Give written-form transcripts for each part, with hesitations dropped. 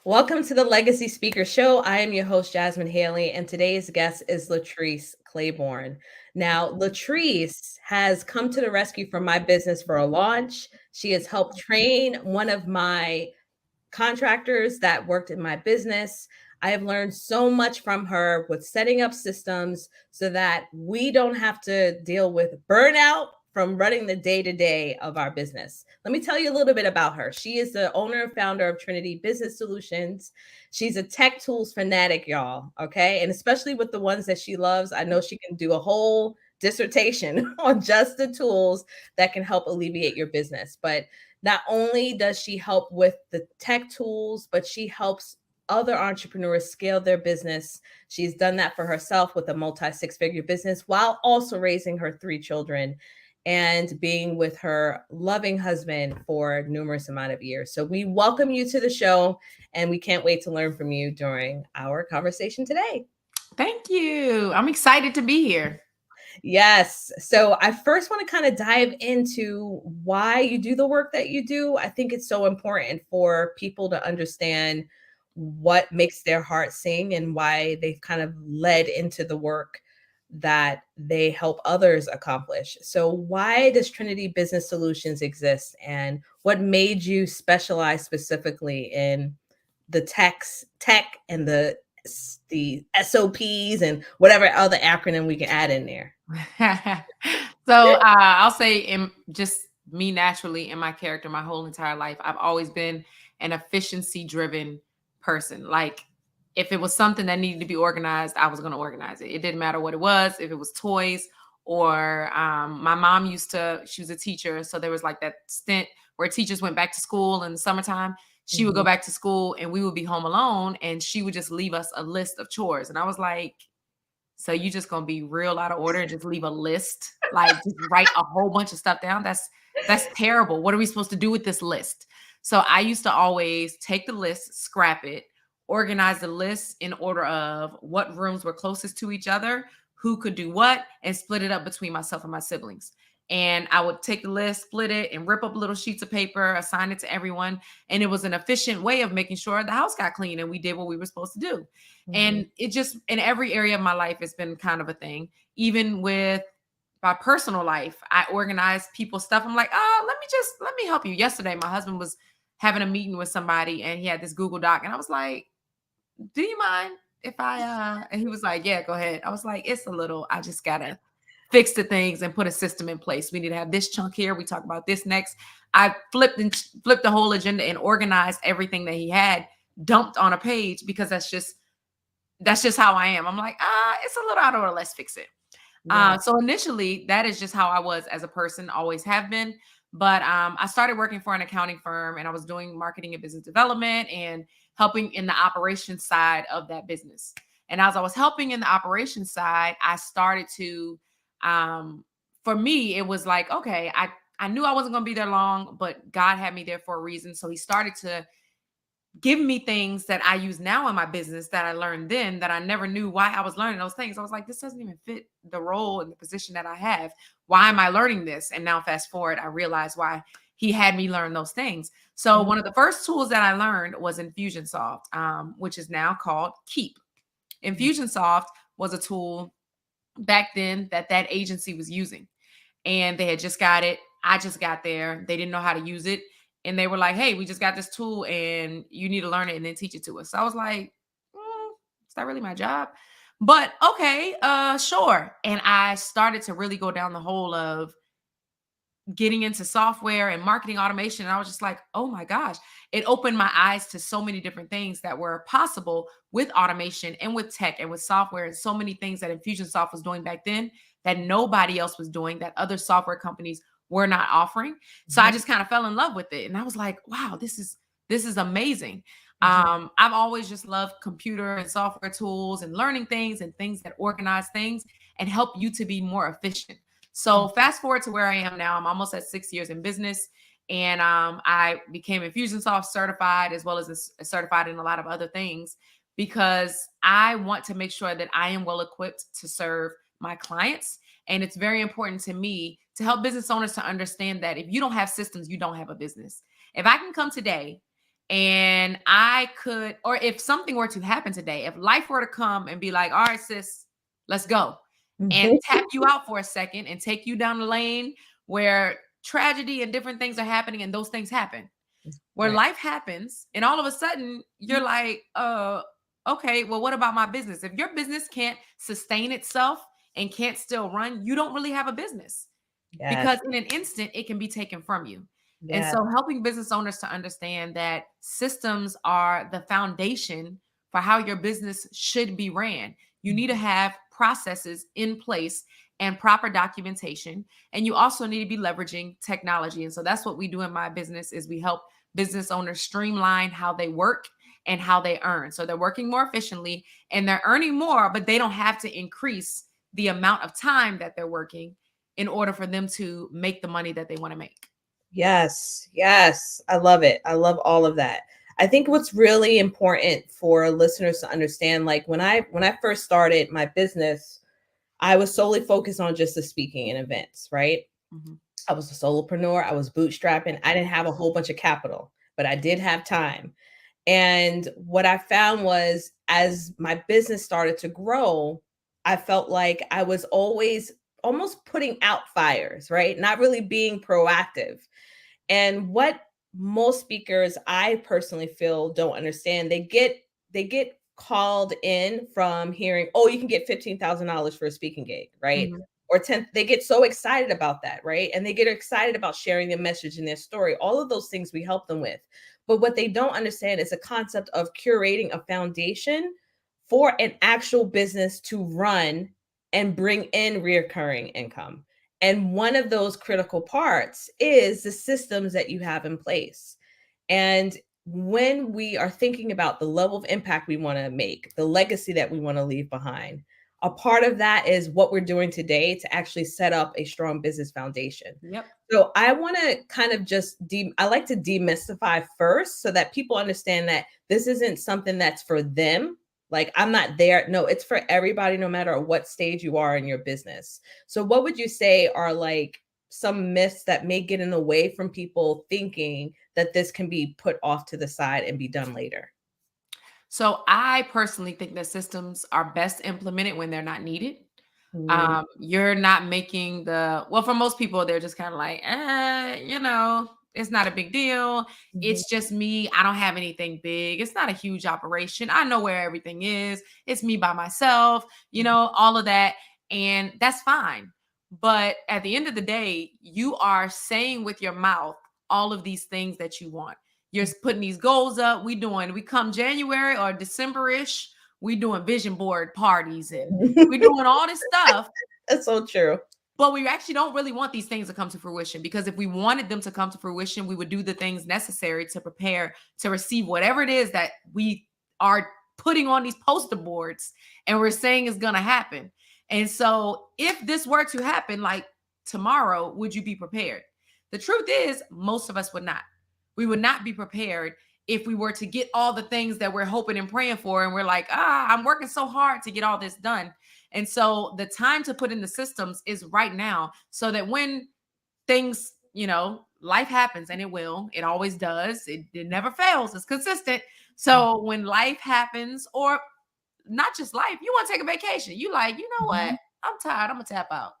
Welcome to the Legacy Speaker Show. I am your host, Jasmine Haley, and today's guest is Latrice Clairborne. Now, Latrice has come to the rescue from my business for a launch. She has helped train one of my contractors that worked in my business. I have learned so much from her with setting up systems so that we don't have to deal with burnout from running the day to day of our business. Let me tell you a little bit about her. She is the owner and founder of Trinity Business Solutions. She's a tech tools fanatic, y'all. Okay. And especially with the ones that she loves, I know she can do a whole dissertation on just the tools that can help alleviate your business. But not only does she help with the tech tools, but she helps other entrepreneurs scale their business. She's done that for herself with a multi six-figure business while also raising her three children and being with her loving husband for numerous amount of years. So we welcome you to the show and we can't wait to learn from you during our conversation today. Thank you. I'm excited to be here. Yes. So I first want to kind of dive into why you do the work that you do. I think it's so important for people to understand what makes their heart sing and why they've kind of led into the work that they help others accomplish. So why does Trinity Business Solutions exist and what made you specialize specifically in the tech and the SOPs and whatever other acronym we can add in there? I'll say in just me naturally in my character, my whole entire life, I've always been an efficiency driven person. Like if it was something that needed to be organized, I was going to organize it. It didn't matter what it was, if it was toys or my mom she was a teacher. So there was like that stint where teachers went back to school in the summertime. She would go back to school and we would be home alone and she would just leave us a list of chores. And I was like, so you just gonna be real out of order and just leave a list, like just write a whole bunch of stuff down? That's terrible. What are we supposed to do with this list? So I used to always take the list, scrap it, organize the list in order of what rooms were closest to each other, who could do what, and split it up between myself and my siblings. And I would take the list, split it, and rip up little sheets of paper, assign it to everyone. And it was an efficient way of making sure the house got clean and we did what we were supposed to do. And it just, in every area of my life, it's been kind of a thing. Even with my personal life, I organize people's stuff. I'm like, let me help you. Yesterday, my husband was having a meeting with somebody and he had this Google Doc. And I was like, do you mind if and he was like, yeah, go ahead. I was like, it's a little, I just gotta fix the things and put a system in place. We need to have this chunk here. We talk about this next. I flipped the whole agenda and organized everything that he had dumped on a page because that's just how I am. I'm like, it's a little out of order. Let's fix it. Yeah. So initially that is just how I was as a person, always have been. But I started working for an accounting firm and I was doing marketing and business development and helping in the operations side of that business. And as I was helping in the operations side, I started to, for me, it was like, okay, I knew I wasn't going to be there long, but God had me there for a reason. So he started to give me things that I use now in my business that I learned then that I never knew why I was learning those things. I was like, this doesn't even fit the role and the position that I have. Why am I learning this? And now fast forward, I realized why he had me learn those things. So one of the first tools that I learned was Infusionsoft, which is now called Keep. Infusionsoft was a tool back then that agency was using. And they had just got it. I just got there. They didn't know how to use it. And they were like, hey, we just got this tool and you need to learn it and then teach it to us. So I was like, is that really my job? But okay, sure. And I started to really go down the hole of getting into software and marketing automation. And I was just like, oh my gosh, it opened my eyes to so many different things that were possible with automation and with tech and with software and so many things that Infusionsoft was doing back then that nobody else was doing, that other software companies were not offering. So I just kind of fell in love with it. And I was like, wow, this is amazing. I've always just loved computer and software tools and learning things and things that organize things and help you to be more efficient. So fast forward to where I am now, I'm almost at 6 years in business. And I became Infusionsoft certified as well as certified in a lot of other things because I want to make sure that I am well equipped to serve my clients. And it's very important to me to help business owners to understand that if you don't have systems, you don't have a business. If I can come today and I could, or if something were to happen today, if life were to come and be like, all right, sis, let's go, and tap you out for a second and take you down the lane where tragedy and different things are happening, and those things happen, where Right. life happens, and all of a sudden you're like, okay, well, what about my business? If your business can't sustain itself and can't still run, you don't really have a business, Yes. because in an instant it can be taken from you. And Yes. so helping business owners to understand that systems are the foundation for how your business should be ran. You need to have processes in place and proper documentation, and you also need to be leveraging technology. And so that's what we do in my business, is we help business owners streamline how they work and how they earn. So they're working more efficiently and they're earning more, but they don't have to increase the amount of time that they're working in order for them to make the money that they want to make. Yes. Yes. I love it. I love all of that. I think what's really important for listeners to understand, like when I first started my business, I was solely focused on just the speaking and events, right? Mhm. I was a solopreneur. I was bootstrapping. I didn't have a whole bunch of capital, but I did have time. And what I found was, as my business started to grow, I felt like I was always almost putting out fires, right? Not really being proactive. And what most speakers, I personally feel, don't understand, they get called in from hearing, oh, you can get $15,000 for a speaking gig, right? Mhm. Or 10, they get so excited about that, right? And they get excited about sharing their message and their story. All of those things we help them with. But what they don't understand is the concept of curating a foundation for an actual business to run and bring in reoccurring income. And one of those critical parts is the systems that you have in place. And when we are thinking about the level of impact we want to make, the legacy that we want to leave behind, a part of that is what we're doing today to actually set up a strong business foundation. Yep. So I want to kind of I like to demystify first so that people understand that this isn't something that's for them. Like, I'm not there. No, it's for everybody, no matter what stage you are in your business. So what would you say are like some myths that may get in the way from people thinking that this can be put off to the side and be done later? So I personally think that systems are best implemented when they're not needed. Mm, You're not making well, for most people, they're just kind of like, it's not a big deal. mhm, It's just me. I don't have anything big. It's not a huge operation. I know where everything is. It's me by myself, mhm, all of that. And that's fine. But at the end of the day, you are saying with your mouth all of these things that you want. You're putting these goals up. We come January or December-ish, we doing vision board parties and we're mhm. doing all this stuff, That's so true. but we actually don't really want these things to come to fruition, because if we wanted them to come to fruition, we would do the things necessary to prepare to receive whatever it is that we are putting on these poster boards and we're saying is going to happen. And so if this were to happen like tomorrow, would you be prepared? The truth is, most of us would not. We would not be prepared if we were to get all the things that we're hoping and praying for. And we're like, I'm working so hard to get all this done. And so the time to put in the systems is right now, so that when things, life happens, and it always does. It never fails. It's consistent. So when life happens, or not just life, you want to take a vacation. You like, you know what? Mhm. I'm tired. I'm gonna tap out.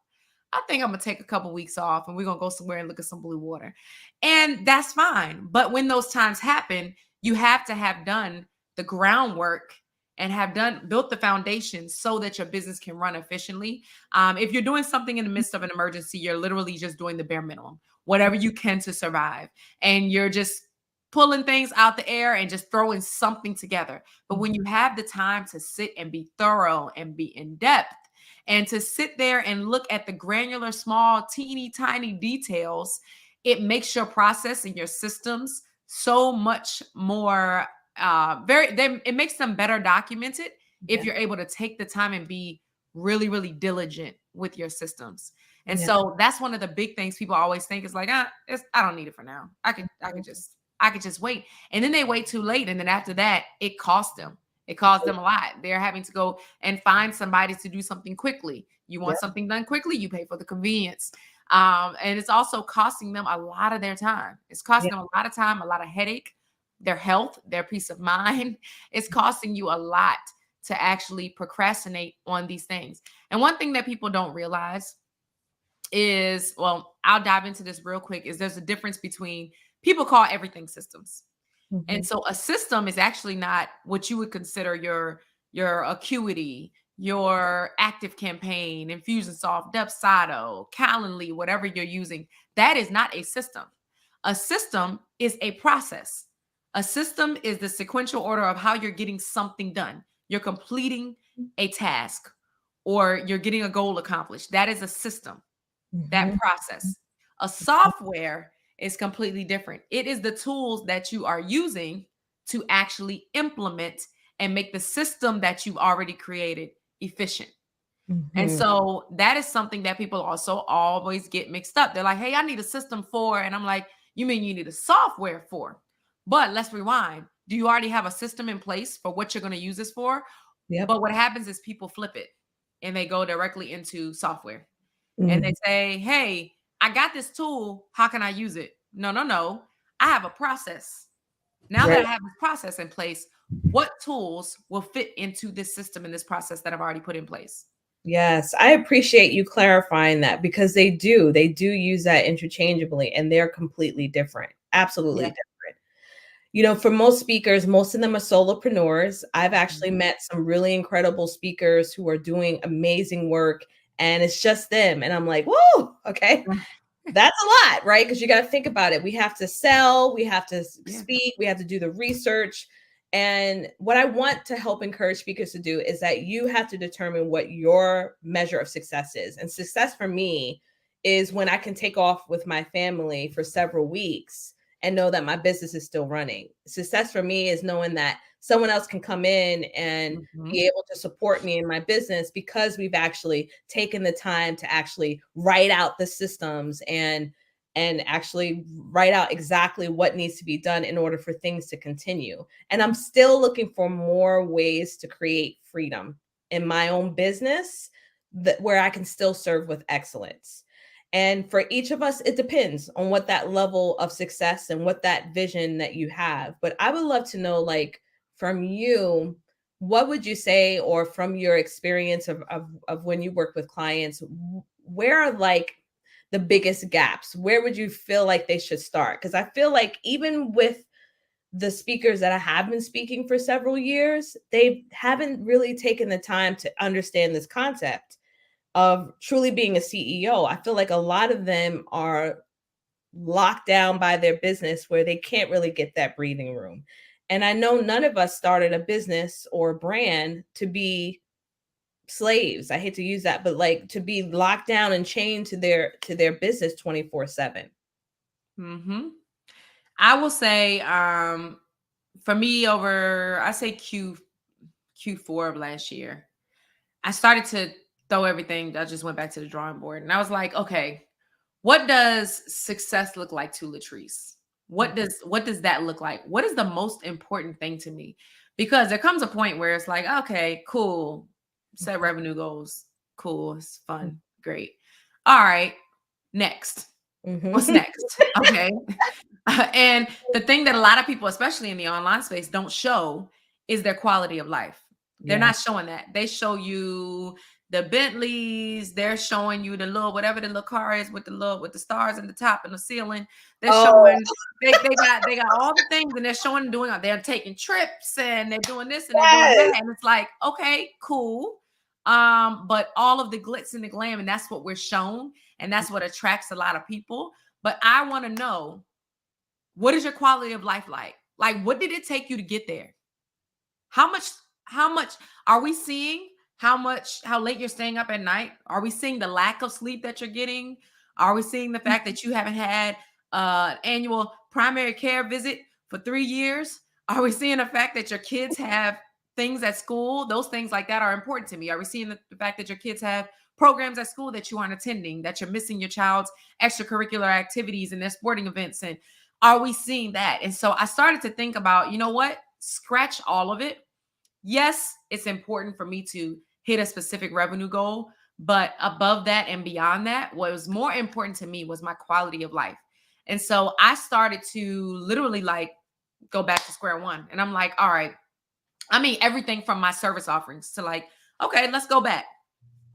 I think I'm gonna take a couple weeks off and we're gonna go somewhere and look at some blue water. And that's fine. But when those times happen, you have to have done the groundwork and have built the foundation so that your business can run efficiently. If you're doing something in the midst of an emergency, you're literally just doing the bare minimum, whatever you can to survive. And you're just pulling things out the air and just throwing something together. But when you have the time to sit and be thorough and be in depth, and to sit there and look at the granular, small, teeny tiny details, it makes your process and your systems so much more it makes them better documented if Yeah. you're able to take the time and be really, really diligent with your systems. And Yeah. so that's one of the big things people always think is like, I don't need it for now. I could just wait. And then they wait too late. And then after that, it costs them. It costs them a lot. They're having to go and find somebody to do something quickly. You Yeah. want something done quickly, you pay for the convenience. And it's also costing them a lot of their time. It's Yeah. costing them a lot of time, a lot of headache, their health, their peace of mind. It's costing you a lot to actually procrastinate on these things. And one thing that people don't realize is, well, I'll dive into this real quick, is there's a difference between, people call everything systems. And Mhm. so a system is actually not what you would consider your Acuity, your Active Campaign, Infusionsoft, Depsado, Calendly, whatever you're using. That is not a system. A system is a process. A system is the sequential order of how you're getting something done. You're completing a task or you're getting a goal accomplished. That is a system, that Mhm. process. A software is completely different. It is the tools that you are using to actually implement and make the system that you've already created efficient. And Mhm. so that is something that people also always get mixed up. They're like, hey, I need a system for, and I'm like, you mean you need a software for? But let's rewind. Do you already have a system in place for what you're going to use this for? Yep. But what happens is people flip it and they go directly into software and they Mhm. say, hey, I got this tool. How can I use it? No, no, no. I have a process. Now that Right. I have this process in place, what tools will fit into this system and this process that I've already put in place? Yes, I appreciate you clarifying that because they do use that interchangeably and they're completely different. Absolutely Yeah. different. For most speakers, most of them are solopreneurs. I've actually Mhm. met some really incredible speakers who are doing amazing work and it's just them. And I'm like, whoa, okay. That's a lot, right? Because you got to think about it. We have to sell, we have to Yeah. speak, we have to do the research. And what I want to help encourage speakers to do is that you have to determine what your measure of success is. And success for me is when I can take off with my family for several weeks and know that my business is still running. Success for me is knowing that someone else can come in and Mhm. be able to support me in my business because we've actually taken the time to actually write out the systems and actually write out exactly what needs to be done in order for things to continue. And I'm still looking for more ways to create freedom in my own business that where I can still serve with excellence. And for each of us, it depends on what that level of success and what that vision that you have. But I would love to know, like, from you, what would you say, or from your experience of when you work with clients, where are like the biggest gaps? Where would you feel like they should start? Because I feel like even with the speakers that I have been speaking for several years, they haven't really taken the time to understand this concept of truly being a CEO. I feel like a lot of them are locked down by their business where they can't really get that breathing room. And I know none of us started a business or brand to be slaves. I hate to use that, but like to be locked down and chained to their business 24/7. Mhm. I will say, for me, over I say Q4 of last year, I started to throw everything. I just went back to the drawing board, and I was like, okay, what does success look like to Latrice? What does that look like? What is the most important thing to me? Because there comes a point where it's like, okay, cool, set revenue goals, cool, it's fun, great. All right, next. What's Mhm. next? Okay. And the thing that a lot of people, especially in the online space, don't show is their quality of life. They're Yeah. not showing that. They show you the Bentleys, they're showing you the little whatever the little car is with the stars in the top and the ceiling. They're Oh, showing they got all the things and they're showing doing they're taking trips and they're doing this and they're doing yes. that. And it's like, okay, cool. But all of the glitz and the glam, and that's what we're shown, and that's what attracts a lot of people. But I want to know, what is your quality of life like? Like, what did it take you to get there? How much, how much are we seeing? How late you're staying up at night? Are we seeing the lack of sleep that you're getting? Are we seeing the fact that you haven't had annual primary care visit for 3 years? Are we seeing the fact that your kids have things at school? Those things like that are important to me. Are we seeing the fact that your kids have programs at school that you aren't attending, that you're missing your child's extracurricular activities and their sporting events? And are we seeing that? And so I started to think about, you know what? Scratch all of it. Yes, it's important for me to hit a specific revenue goal, but above that and beyond that, what was more important to me was my quality of life. And so I started to literally like go back to square one. And I'm like, all right. I mean, everything from my service offerings to like, okay, let's go back.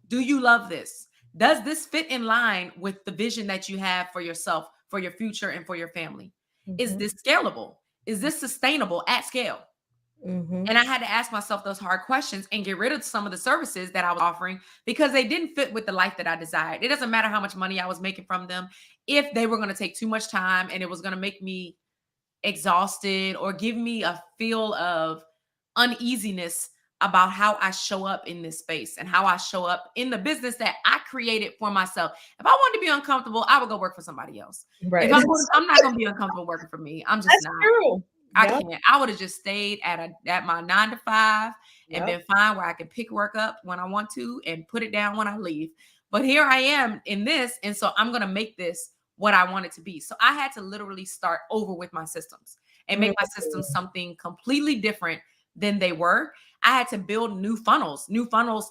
Do you love this? Does this fit in line with the vision that you have for yourself, for your future, and for your family? Is Mhm. this scalable? Is this sustainable at scale? Mhm. And I had to ask myself those hard questions and get rid of some of the services that I was offering because they didn't fit with the life that I desired. It doesn't matter how much money I was making from them. If they were going to take too much time and it was going to make me exhausted or give me a feel of uneasiness about how I show up in this space and how I show up in the business that I created for myself. If I wanted to be uncomfortable, I would go work for somebody else. If Right. I'm not going to be uncomfortable working for me. I'm just That's not. true. I Yep. can't. I would have just stayed at my 9 to 5 and Yep. been fine where I could pick work up when I want to and put it down when I leave. But here I am in this, and so I'm gonna make this what I want it to be. So I had to literally start over with my systems and make my systems Mhm. something completely different than they were. I had to build new funnels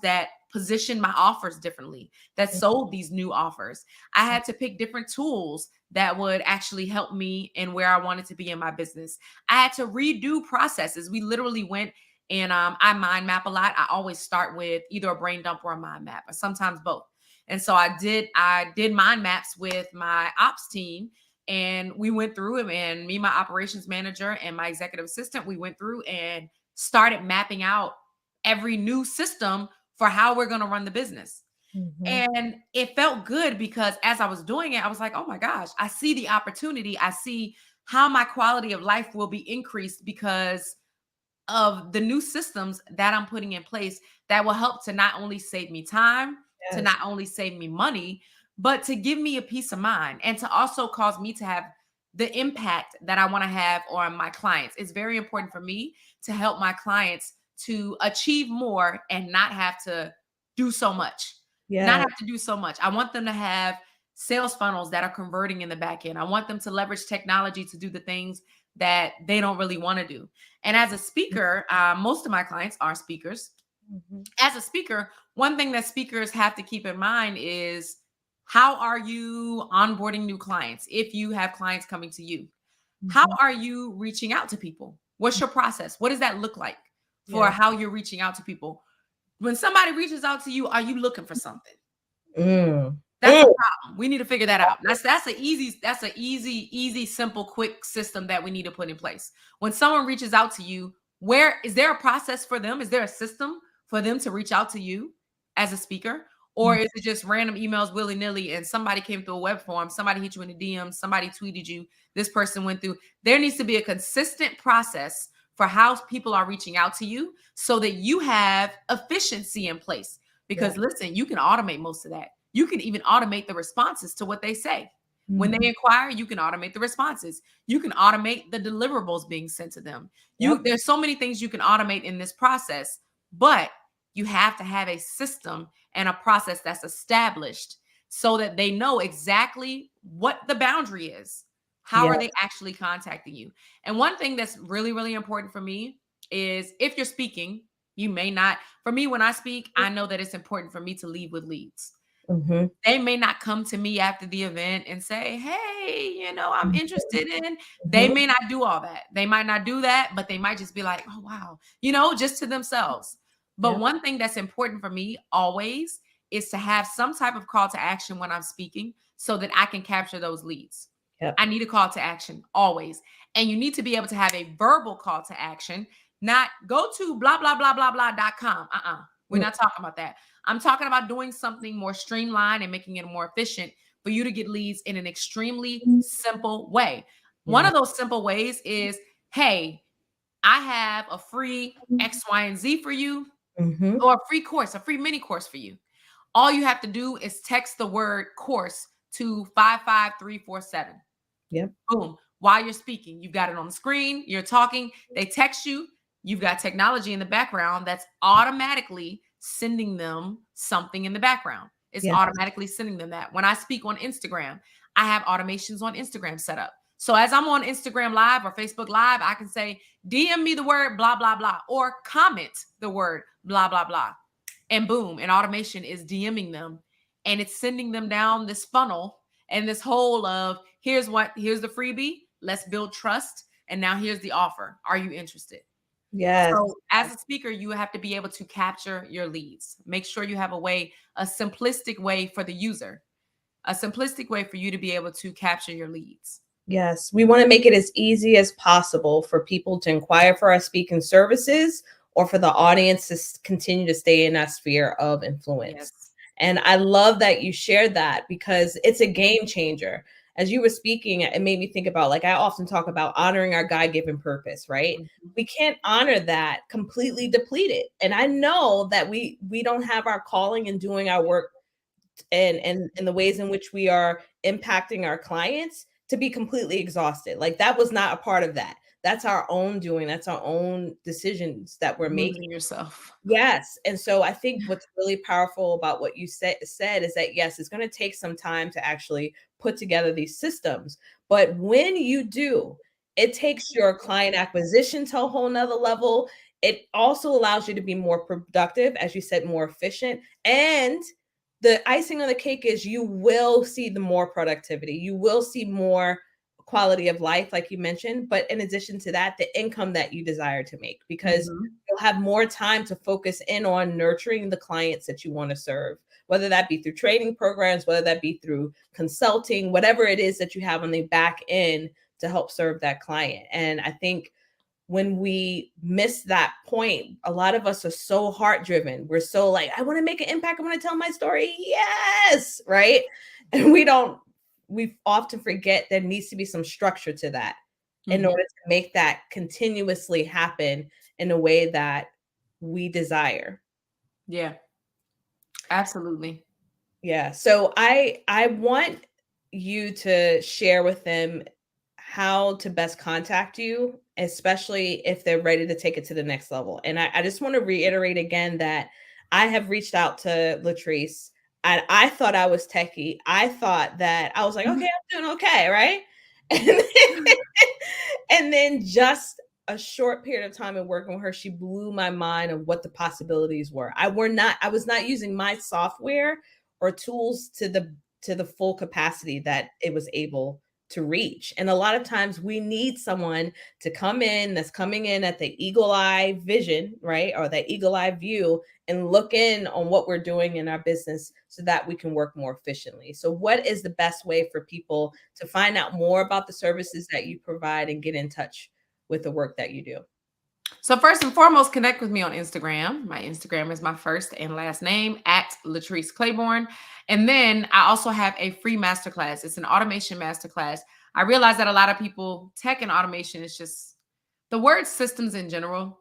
that position my offers differently, that sold these new offers. I had to pick different tools that would actually help me in where I wanted to be in my business. I had to redo processes. We literally went and I mind map a lot. I always start with either a brain dump or a mind map, or sometimes both. And so I did mind maps with my ops team, and we went through them. And me, my operations manager, and my executive assistant, we went through and started mapping out every new system for how we're going to run the business. Mhm. And it felt good because as I was doing it, I was like, oh my gosh, I see the opportunity. I see how my quality of life will be increased because of the new systems that I'm putting in place that will help to not only save me time, to Yes. not only save me money, but to give me a peace of mind and to also cause me to have the impact that I want to have on my clients. It's very important for me to help my clients to achieve more and not have to do so much. Not Yes. have to do so much. I want them to have sales funnels that are converting in the back end. I want them to leverage technology to do the things that they don't really want to do. And as a speaker, most of my clients are speakers. Mhm. As a speaker, one thing that speakers have to keep in mind is how are you onboarding new clients? If you have clients coming to you, how Mhm. are you reaching out to people? What's your process? What does that look like for Yeah. how you're reaching out to people? When somebody reaches out to you, are you looking for something? Mm. That's a Mm. problem. We need to figure that out. That's an easy, simple, quick system that we need to put in place. When someone reaches out to you, where is there a process for them? Is there a system for them to reach out to you as a speaker? Or is it just random emails willy-nilly and somebody came through a web form, somebody hit you in the DM, somebody tweeted you, this person went through. There needs to be a consistent process for how people are reaching out to you so that you have efficiency in place. Yeah. Because listen, you can automate most of that. You can even automate the responses to what they say. When Mhm. they inquire, you can automate the responses. You can automate the deliverables being sent to them. Yep. There's so many things you can automate in this process, but you have to have a system and a process that's established so that they know exactly what the boundary is. How Yeah. are they actually contacting you? And one thing that's really, really important for me is if you're speaking, you may not. For me, when I speak, I know that it's important for me to lead with leads. Mhm. They may not come to me after the event and say, hey, I'm Mhm. interested in. They Mhm. may not do all that. They might not do that, but they might just be like, oh, wow, just to themselves. But Yep. one thing that's important for me always is to have some type of call to action when I'm speaking so that I can capture those leads. Yep. I need a call to action always. And you need to be able to have a verbal call to action, not go to blah, blah, blah, blah, blah.com. We're Mm. not talking about that. I'm talking about doing something more streamlined and making it more efficient for you to get leads in an extremely simple way. One Yeah. of those simple ways is, hey, I have a free X, Y, and Z for you, Mhm. or a free course, a free mini course for you. All you have to do is text the word course to 55347. Yep. Boom. While you're speaking, you've got it on the screen, you're talking, they text you, you've got technology in the background that's automatically sending them something in the background. It's Yes. automatically sending them that. When I speak on Instagram, I have automations on Instagram set up. So as I'm on Instagram Live or Facebook Live, I can say, DM me the word blah, blah, blah, or comment the word blah, blah, blah. And boom, an automation is DMing them and it's sending them down this funnel and this whole of here's the freebie, let's build trust, And now here's the offer. Are you interested? Yes. So as a speaker, you have to be able to capture your leads. Make sure you have a simplistic way for the user, a simplistic way for you to be able to capture your leads. Yes, we want to make it as easy as possible for people to inquire for our speaking services or for the audience to continue to stay in that sphere of influence. Yes. And I love that you shared that because it's a game changer. As you were speaking, it made me think about, like, I often talk about honoring our God-given purpose, right? Mhm. We can't honor that completely depleted. And I know that we don't have our calling and doing our work and the ways in which we are impacting our clients to be completely exhausted. Like, that was not a part of that. That's our own doing. That's our own decisions that we're making. Losing yourself. Yes. And so I think what's really powerful about what you said is that, yes, it's going to take some time to actually put together these systems. But when you do, it takes your client acquisition to a whole nother level. It also allows you to be more productive, as you said, more efficient. And the icing on the cake is you will see the more productivity. You will see more quality of life, like you mentioned. But in addition to that, the income that you desire to make, because Mhm. you'll have more time to focus in on nurturing the clients that you want to serve, whether that be through training programs, whether that be through consulting, whatever it is that you have on the back end to help serve that client. And I think when we miss that point, a lot of us are so heart driven. We're so like, I want to make an impact. I want to tell my story. Yes. Right. And we often forget there needs to be some structure to that in Mhm. order to make that continuously happen in a way that we desire. Yeah, absolutely. Yeah. So I want you to share with them how to best contact you, especially if they're ready to take it to the next level. And I just want to reiterate again that I have reached out to Latrice and I thought I was techie. I thought that I was like, okay, I'm doing okay, right? And then, and then just a short period of time in working with her, she blew my mind of what the possibilities were. I was not using my software or tools to the full capacity that it was able to reach. And a lot of times we need someone to come in that's coming in at the eagle eye vision, right? Or that eagle eye view and look in on what we're doing in our business so that we can work more efficiently. So what is the best way for people to find out more about the services that you provide and get in touch with the work that you do? So first and foremost, connect with me on Instagram. My Instagram is my first and last name at Latrice Clairborne. And then I also have a free masterclass. It's an automation masterclass. I realize that a lot of people, tech and automation is just the word systems in general,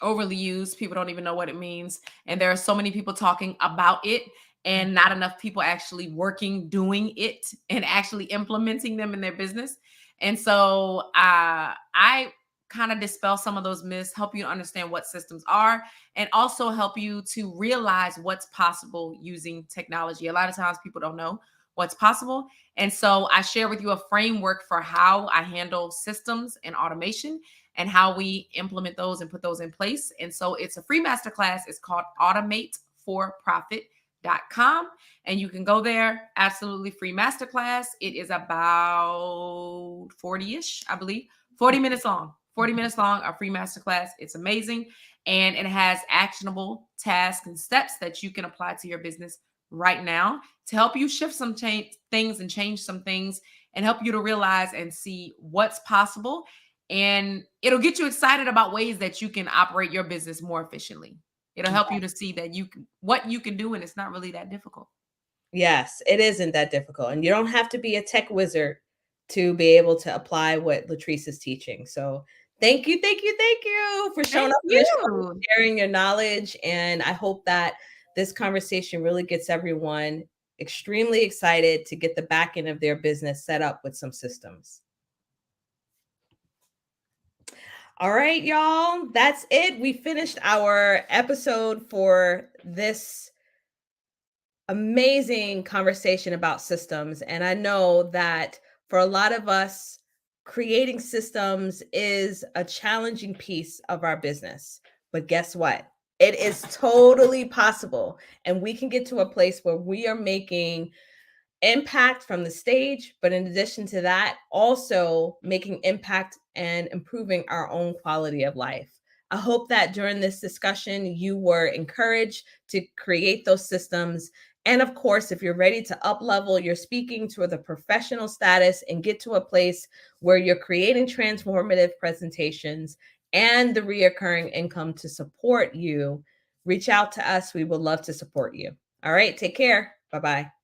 overly used. People don't even know what it means. And there are so many people talking about it and not enough people actually working, doing it, and actually implementing them in their business. And so I kind of dispel some of those myths, help you to understand what systems are, and also help you to realize what's possible using technology. A lot of times people don't know what's possible. And so I share with you a framework for how I handle systems and automation and how we implement those and put those in place. And so it's a free masterclass. It's called automateforprofit.com. And you can go there, absolutely free masterclass. It is about 40-ish, I believe, 40 minutes long. 40 minutes long, a free masterclass. It's amazing. And it has actionable tasks and steps that you can apply to your business right now to help you shift some things and change some things and help you to realize and see what's possible. And it'll get you excited about ways that you can operate your business more efficiently. It'll help you to see that what you can do, and it's not really that difficult. Yes, it isn't that difficult. And you don't have to be a tech wizard to be able to apply what Latrice is teaching. So thank you for showing Thank up on the show, you. sharing your knowledge. And I hope that this conversation really gets everyone extremely excited to get the back end of their business set up with some systems. All right, y'all. That's it. We finished our episode for this amazing conversation about systems. And I know that for a lot of us, creating systems is a challenging piece of our business. But guess what? It is totally possible. And we can get to a place where we are making impact from the stage, but in addition to that, also making impact and improving our own quality of life. I hope that during this discussion, you were encouraged to create those systems. And of course, if you're ready to up level your speaking to the professional status and get to a place where you're creating transformative presentations and the reoccurring income to support you, reach out to us. We would love to support you. All right, take care. Bye-bye.